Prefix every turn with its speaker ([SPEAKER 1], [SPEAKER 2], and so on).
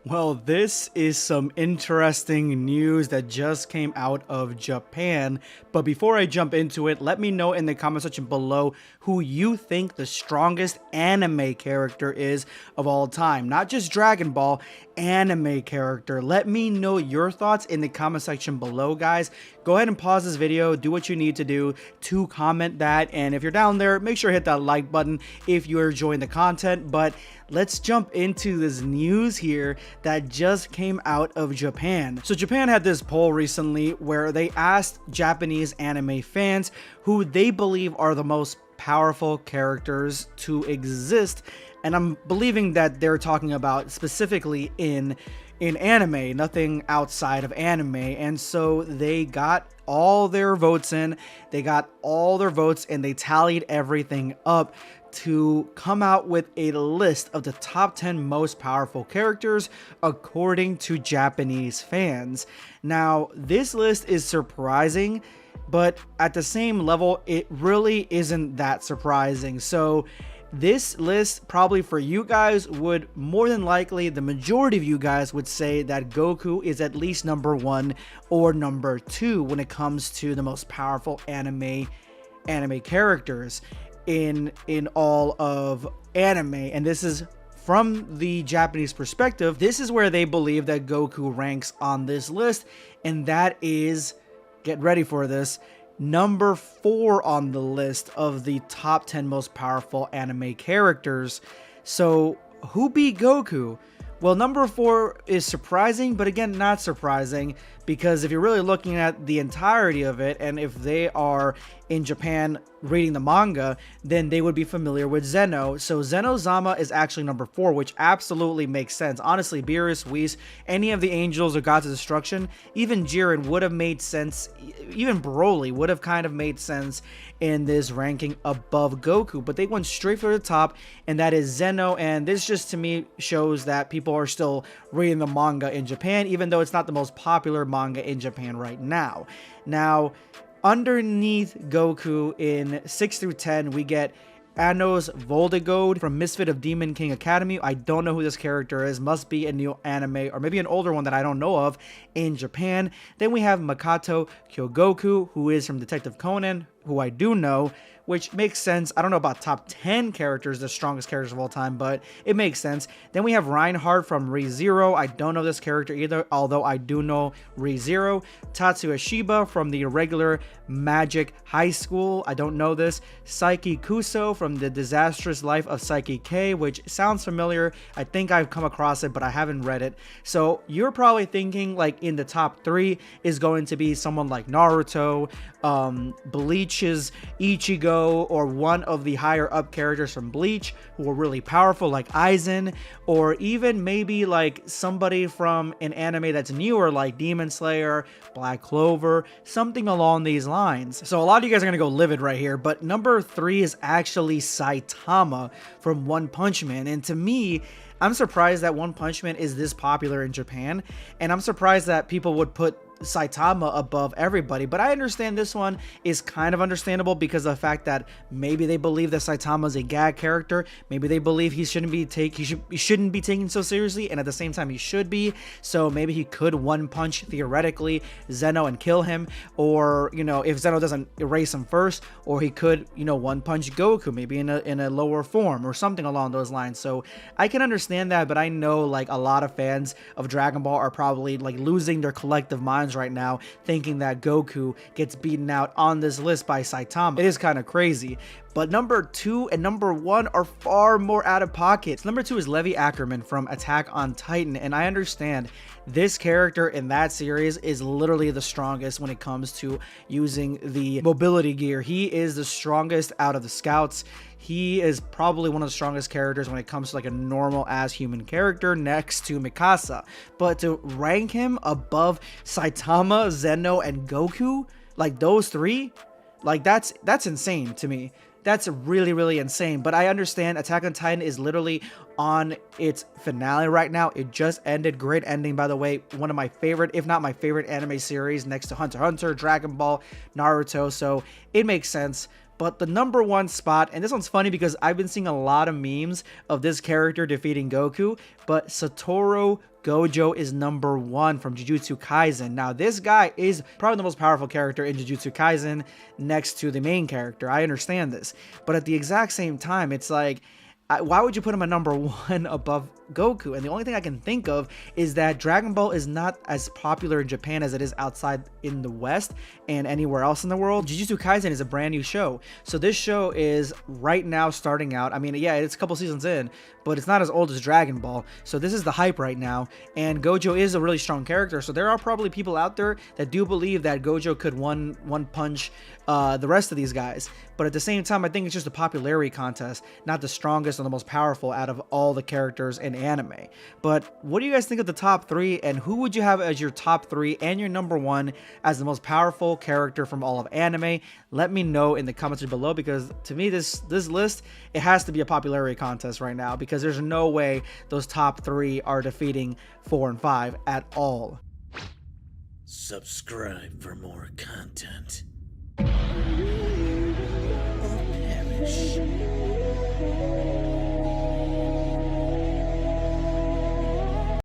[SPEAKER 1] Well, this is some interesting news that just came out of Japan. But before I jump into it, let me know in the comment section below who you think the strongest anime character is of all time. Not just Dragon Ball, anime character. Let me know your thoughts in the comment section below, guys. Go ahead and pause this video, do what you need to do to comment that. And if you're down there, make sure to hit that like button if you're enjoying the content. But let's jump into this news here that just came out of Japan. So Japan had this poll recently where they asked Japanese anime fans who they believe are the most powerful characters to exist. And I'm believing that they're talking about specifically in anime, nothing outside of anime. And so they got all their votes in, and they tallied everything up to come out with a list of the top 10 most powerful characters according to Japanese fans. Now, this list is surprising, but at the same level, it really isn't that surprising. So this list, probably for you guys, would more than likely, the majority of you guys would say that Goku is at least number 1 or number 2 when it comes to the most powerful anime characters in all of anime. And this is from the Japanese perspective. This is where they believe that Goku ranks on this list, and that is, get ready for this, number 4 on the list of the top 10 most powerful anime characters. So who beat Goku? Well, number 4 is surprising, but again, not surprising, because if you're really looking at the entirety of it, and if they are in Japan reading the manga, then they would be familiar with Zeno. So Zeno-sama is actually number 4, which absolutely makes sense. Honestly, Beerus, Whis, any of the angels or gods of destruction, even Jiren would have made sense, even Broly would have kind of made sense in this ranking above Goku, but they went straight for the top, and that is Zeno. And this just to me shows that people are still reading the manga in Japan, even though it's not the most popular manga in Japan right now. Now, underneath Goku in 6 through 10, we get Anos Voldigode from Misfit of Demon King Academy. I don't know who this character is. Must be a new anime or maybe an older one that I don't know of in Japan. Then we have Makoto Kyogoku, who is from Detective Conan, who I do know, which makes sense. I don't know about top 10 characters, the strongest characters of all time, but it makes sense. Then we have Reinhardt from ReZero. I don't know this character either, although I do know ReZero. Tatsuya Shiba from the regular Magic High School. I don't know this. Saiki Kuso from the Disastrous Life of Saiki K, which sounds familiar. I think I've come across it, but I haven't read it. So you're probably thinking like in the top 3 is going to be someone like Naruto, Bleach's Ichigo, or one of the higher up characters from Bleach who are really powerful like Aizen, or even maybe like somebody from an anime that's newer like Demon Slayer, Black Clover, something along these lines. So a lot of you guys are gonna go livid right here, but number 3 is actually Saitama from One Punch Man. And to me, I'm surprised that One Punch Man is this popular in Japan, and I'm surprised that people would put Saitama above everybody. But I understand this one is kind of understandable because of the fact that maybe they believe that Saitama is a gag character, maybe they believe he shouldn't be taken so seriously, and at the same time he should be. So maybe he could one punch theoretically Zeno and kill him, or you know, if Zeno doesn't erase him first, or he could, you know, one punch Goku maybe in a lower form or something along those lines. So I can understand that, but I know like a lot of fans of Dragon Ball are probably like losing their collective minds right now, thinking that Goku gets beaten out on this list by Saitama. It is kind of crazy. But number 2 and number 1 are far more out of pocket. Number 2 is Levi Ackerman from Attack on Titan, and I understand this character in that series is literally the strongest when it comes to using the mobility gear. He is the strongest out of the scouts. He is probably one of the strongest characters when it comes to like a normal ass human character next to Mikasa. But to rank him above Saitama, Zeno, and Goku, like those 3, like that's insane to me. That's really, really insane. But I understand Attack on Titan is literally on its finale right now. It just ended. Great ending, by the way. One of my favorite, if not my favorite anime series next to Hunter x Hunter, Dragon Ball, Naruto. So it makes sense. But the number one spot, and this one's funny because I've been seeing a lot of memes of this character defeating Goku, but Satoru Gojo is number one from Jujutsu Kaisen. Now, this guy is probably the most powerful character in Jujutsu Kaisen next to the main character. I understand this. But at the exact same time, it's like, why would you put him at number one above Goku? And the only thing I can think of is that Dragon Ball is not as popular in Japan as it is outside in the West and anywhere else in the world. Jujutsu Kaisen is a brand new show. So this show is right now starting out. I mean, yeah, it's a couple seasons in, but it's not as old as Dragon Ball. So this is the hype right now. And Gojo is a really strong character. So there are probably people out there that do believe that Gojo could one punch the rest of these guys. But at the same time, I think it's just a popularity contest, not the strongest or the most powerful out of all the characters in anime. But what do you guys think of the top three, and who would you have as your top three and your number one as the most powerful character from all of anime? Let me know in the comments below, because to me this list, it has to be a popularity contest right now, because there's no way those top three are defeating 4 and 5 at all.
[SPEAKER 2] Subscribe for more content.